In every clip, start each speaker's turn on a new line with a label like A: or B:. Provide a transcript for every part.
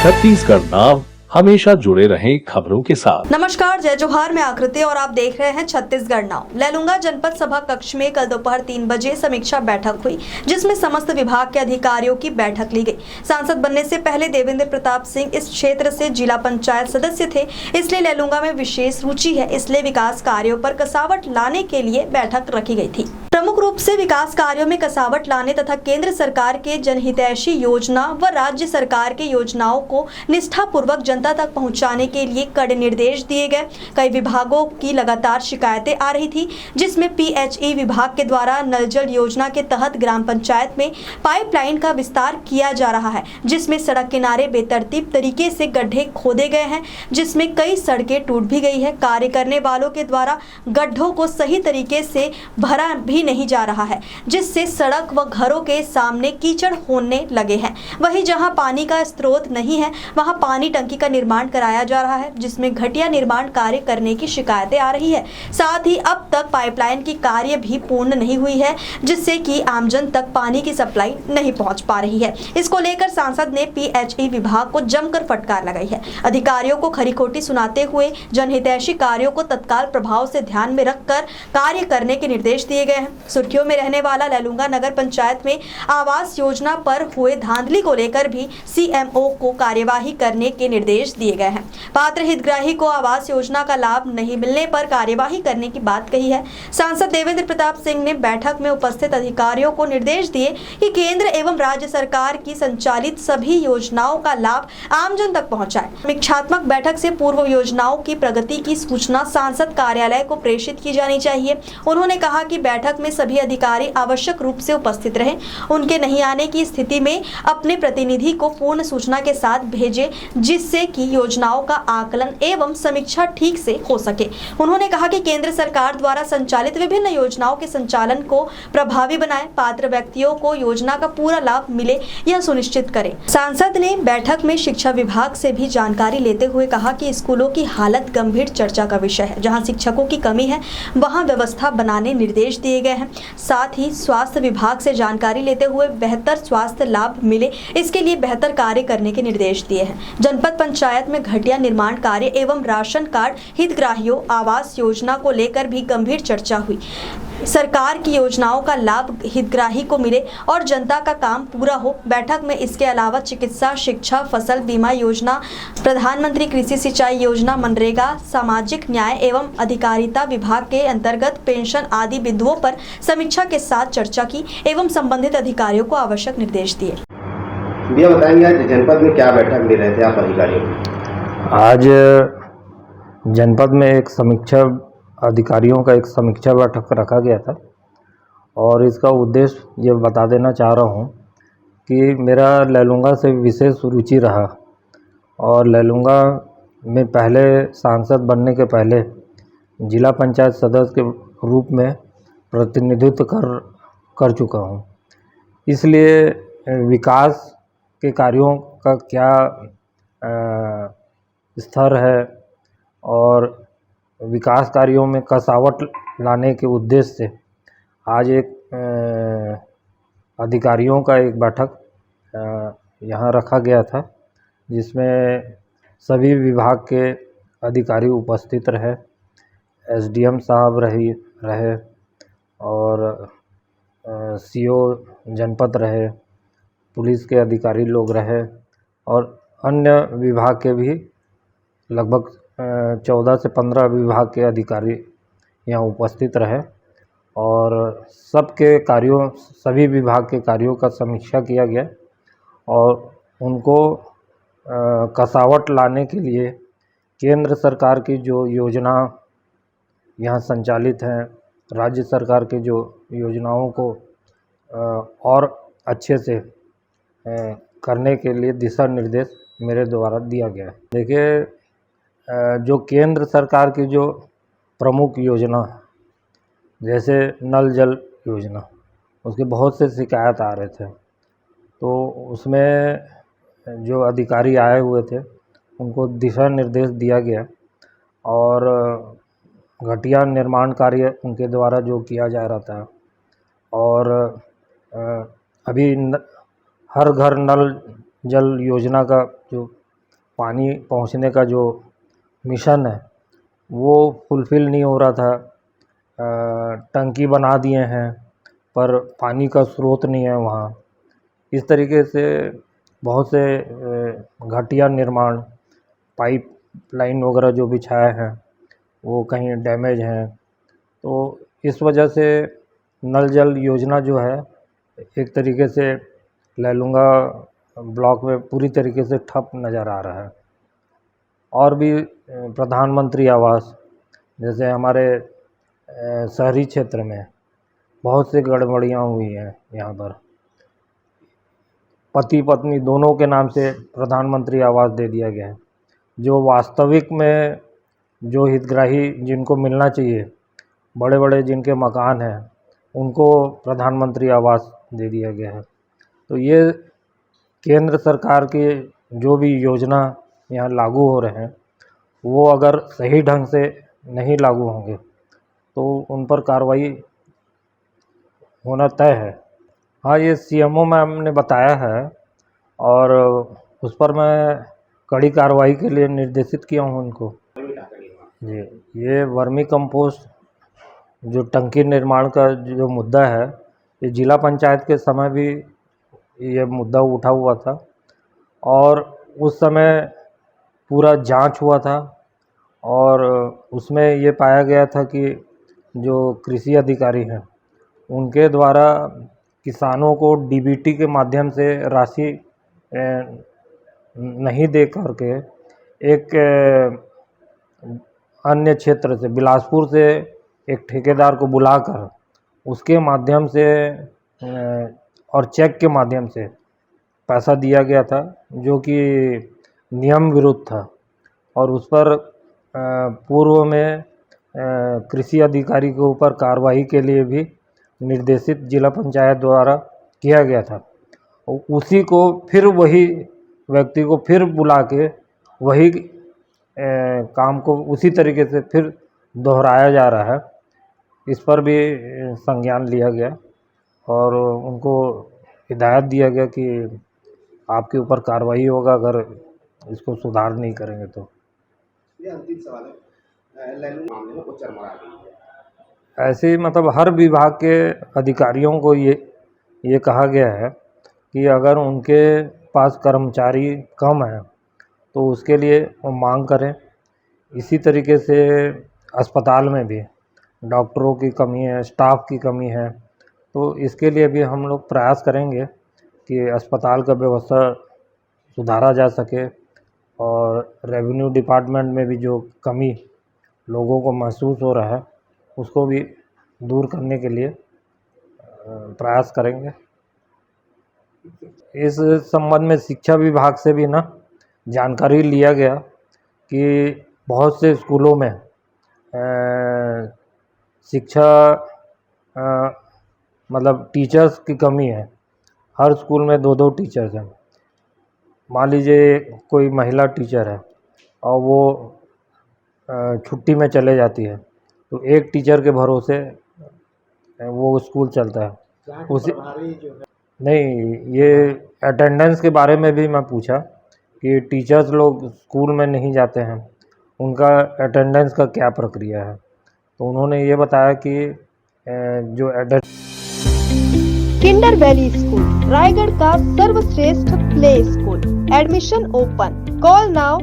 A: छत्तीसगढ़ नाव हमेशा जुड़े रहें खबरों के साथ।
B: नमस्कार, जय जोहार, मैं आकृति और आप देख रहे हैं छत्तीसगढ़ नाव। लैलूंगा जनपद सभा कक्ष में कल दोपहर 3 बजे समीक्षा बैठक हुई, जिसमें समस्त विभाग के अधिकारियों की बैठक ली गई। सांसद बनने से पहले देवेंद्र प्रताप सिंह इस क्षेत्र से जिला पंचायत सदस्य थे, इसलिए लैलूंगा में विशेष रुचि है, इसलिए विकास कार्यों पर कसावट लाने के लिए बैठक रखी गई थी। प्रमुख रूप से विकास कार्यों में कसावट लाने तथा केंद्र सरकार के जनहितैषी योजना व राज्य सरकार के योजनाओं को निष्ठापूर्वक जनता तक पहुंचाने के लिए कड़े निर्देश दिए गए। कई विभागों की लगातार शिकायतें आ रही थी, जिसमें पीएचई विभाग के द्वारा नल जल योजना के तहत ग्राम पंचायत में पाइपलाइन का विस्तार किया जा रहा है, जिसमें सड़क किनारे बेतरतीब तरीके से गड्ढे खोदे गए हैं, जिसमें कई सड़कें टूट भी गई है। कार्य करने वालों के द्वारा गड्ढों को सही तरीके से भरा भी नहीं जा रहा है, जिससे सड़क व घरों के सामने कीचड़ होने लगे हैं। वहीं जहां पानी का स्रोत नहीं है, वहां पानी टंकी का निर्माण कराया जा रहा है, जिसमें घटिया निर्माण कार्य करने की शिकायतें आ रही है। साथ ही अब तक पाइपलाइन की कार्य भी पूर्ण नहीं हुई है, जिससे कि आमजन तक पानी की सप्लाई नहीं पहुंच पा रही है। इसको लेकर सांसद ने पीएचई विभाग को जमकर फटकार लगाई है। अधिकारियों को खरी खोटी सुनाते हुए जनहितैषी कार्यों को तत्काल प्रभाव से ध्यान में रखकर कार्य करने के निर्देश दिए गए हैं। सुर्खियों में रहने वाला लैलूंगा नगर पंचायत में आवास योजना पर हुए धांधली को लेकर भी सीएमओ को कार्यवाही करने के निर्देश दिए गए हैं। पात्र हितग्राही को आवास योजना का लाभ नहीं मिलने पर कार्यवाही करने की बात कही है। सांसद देवेंद्र प्रताप सिंह ने बैठक में उपस्थित अधिकारियों को निर्देश दिए कि केंद्र एवं राज्य सरकार की संचालित सभी योजनाओं का लाभ आमजन तक पहुंचाए। समीक्षात्मक बैठक से पूर्व योजनाओं की प्रगति की सूचना सांसद कार्यालय को प्रेषित की जानी चाहिए। उन्होंने कहा कि बैठक में सभी अधिकारी आवश्यक रूप से उपस्थित रहें। उनके नहीं आने की स्थिति में अपने प्रतिनिधि को पूर्ण सूचना के साथ भेजें, जिससे कि योजनाओं का आकलन एवं समीक्षा ठीक से हो सके। उन्होंने कहा कि केंद्र सरकार द्वारा संचालित विभिन्न योजनाओं के संचालन को प्रभावी बनाए, पात्र व्यक्तियों को योजना का पूरा लाभ मिले, यह सुनिश्चित करें। सांसद ने बैठक में शिक्षा विभाग से भी जानकारी लेते हुए कहा कि स्कूलों की हालत गंभीर चर्चा का विषय है। जहां शिक्षकों की कमी है, वहां व्यवस्था बनाने निर्देश दिए गए हैं। साथ ही स्वास्थ्य विभाग से जानकारी लेते हुए बेहतर स्वास्थ्य लाभ मिले, इसके लिए बेहतर कार्य करने के निर्देश दिए हैं। जनपद पंचायत में घटिया निर्माण कार्य एवं राशन कार्ड हितग्राहियों आवास योजना को लेकर भी गंभीर चर्चा हुई। सरकार की योजनाओं का लाभ हितग्राही को मिले और जनता का काम पूरा हो। बैठक में इसके अलावा चिकित्सा, शिक्षा, फसल बीमा योजना, प्रधानमंत्री कृषि सिंचाई योजना, मनरेगा, सामाजिक न्याय एवं अधिकारिता विभाग के अंतर्गत पेंशन आदि बिंदुओं पर समीक्षा के साथ चर्चा की एवं संबंधित अधिकारियों को आवश्यक निर्देश दिए।
C: भैया बताएंगे आज जनपद में क्या बैठक ले रहे थे आप अधिकारियों की?
D: आज जनपद में अधिकारियों का एक समीक्षा बैठक रखा गया था और इसका उद्देश्य ये बता देना चाह रहा हूँ कि मेरा लैलूंगा से विशेष रुचि रहा और लैलूंगा में पहले सांसद बनने के पहले जिला पंचायत सदस्य के रूप में प्रतिनिधित्व कर चुका हूँ। इसलिए विकास के कार्यों का क्या स्तर है और विकास कार्यों में कसावट लाने के उद्देश्य से आज एक अधिकारियों का एक बैठक यहाँ रखा गया था, जिसमें सभी विभाग के अधिकारी उपस्थित रहे। एसडीएम साहब रहे और सीओ जनपद रहे, पुलिस के अधिकारी लोग रहे और अन्य विभाग के भी लगभग 14 से 15 विभाग के अधिकारी यहाँ उपस्थित रहे और सभी विभाग के कार्यों का समीक्षा किया गया और उनको कसावट लाने के लिए केंद्र सरकार की जो योजना यहाँ संचालित हैं, राज्य सरकार के जो योजनाओं को और अच्छे से करने के लिए दिशा निर्देश मेरे द्वारा दिया गया है। देखिए, जो केंद्र सरकार की जो प्रमुख योजना जैसे नल जल योजना, उसके बहुत से शिकायत आ रहे थे, तो उसमें जो अधिकारी आए हुए थे उनको दिशा निर्देश दिया गया और घटिया निर्माण कार्य उनके द्वारा जो किया जा रहा था और अभी हर घर नल जल योजना का जो पानी पहुंचने का जो मिशन है वो फुलफ़िल नहीं हो रहा था। टंकी बना दिए हैं पर पानी का स्रोत नहीं है वहाँ। इस तरीके से बहुत से घटिया निर्माण, पाइप लाइन वगैरह जो बिछाए हैं वो कहीं डैमेज हैं। तो इस वजह से नल जल योजना जो है एक तरीके से लैलूंगा ब्लॉक में पूरी तरीके से ठप नज़र आ रहा है। और भी प्रधानमंत्री आवास जैसे हमारे शहरी क्षेत्र में बहुत सी गड़बड़ियाँ हुई हैं। यहाँ पर पति पत्नी दोनों के नाम से प्रधानमंत्री आवास दे दिया गया है, जो वास्तविक में जो हितग्राही जिनको मिलना चाहिए, बड़े बड़े जिनके मकान हैं, उनको प्रधानमंत्री आवास दे दिया गया है। तो ये केंद्र सरकार के जो भी योजना यहाँ लागू हो रहे हैं वो अगर सही ढंग से नहीं लागू होंगे तो उन पर कार्रवाई होना तय है। हाँ, ये सीएमओ मैम ने बताया है और उस पर मैं कड़ी कार्रवाई के लिए निर्देशित किया हूँ उनको। जी, ये वर्मी कंपोस्ट जो टंकी निर्माण का जो मुद्दा है, ये जिला पंचायत के समय भी ये मुद्दा उठा हुआ था और उस समय पूरा जांच हुआ था और उसमें ये पाया गया था कि जो कृषि अधिकारी हैं उनके द्वारा किसानों को डीबीटी के माध्यम से राशि नहीं दे करके एक अन्य क्षेत्र से बिलासपुर से एक ठेकेदार को बुलाकर उसके माध्यम से और चेक के माध्यम से पैसा दिया गया था, जो कि नियम विरुद्ध था। और उस पर पूर्व में कृषि अधिकारी के ऊपर कार्रवाई के लिए भी निर्देशित जिला पंचायत द्वारा किया गया था। उसी को फिर वही व्यक्ति को फिर बुला के वही काम को उसी तरीके से फिर दोहराया जा रहा है। इस पर भी संज्ञान लिया गया और उनको हिदायत दिया गया कि आपके ऊपर कार्रवाई होगा अगर इसको सुधार नहीं करेंगे तो।
C: ये अंतिम सवाल है, लैलूंगा मामले में कुछ चरमरा गई है।
D: ऐसे ही मतलब हर विभाग के अधिकारियों को ये कहा गया है कि अगर उनके पास कर्मचारी कम हैं तो उसके लिए वो मांग करें। इसी तरीके से अस्पताल में भी डॉक्टरों की कमी है, स्टाफ की कमी है, तो इसके लिए भी हम लोग प्रयास करेंगे कि अस्पताल का व्यवस्था सुधारा जा सके और रेवेन्यू डिपार्टमेंट में भी जो कमी लोगों को महसूस हो रहा है उसको भी दूर करने के लिए प्रयास करेंगे। इस संबंध में शिक्षा विभाग से भी ना जानकारी लिया गया कि बहुत से स्कूलों में शिक्षा मतलब टीचर्स की कमी है। हर स्कूल में 2-2 टीचर्स हैं। मान लीजिए कोई महिला टीचर है और वो छुट्टी में चले जाती है तो एक टीचर के भरोसे वो स्कूल चलता है। उसी नहीं, ये अटेंडेंस के बारे में भी मैं पूछा कि टीचर्स लोग स्कूल में नहीं जाते हैं, उनका अटेंडेंस का क्या प्रक्रिया है। तो उन्होंने ये बताया कि जो
B: किंडर वैली स्कूल रायगढ़ का सर्वश्रेष्ठ play school. Admission open. Call now.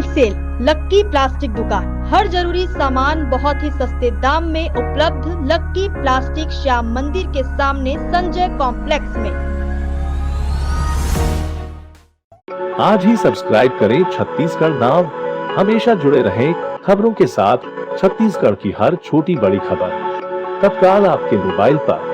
B: Sale lucky plastic दुकान। हर जरूरी सामान बहुत ही सस्ते दाम में उपलब्ध। लक्की प्लास्टिक श्याम मंदिर के सामने संजय कॉम्प्लेक्स में।
A: आज ही सब्सक्राइब करें छत्तीसगढ़ नाव। हमेशा जुड़े रहें खबरों के साथ। छत्तीसगढ़ की हर छोटी बड़ी खबर तत्काल आपके मोबाइल पर।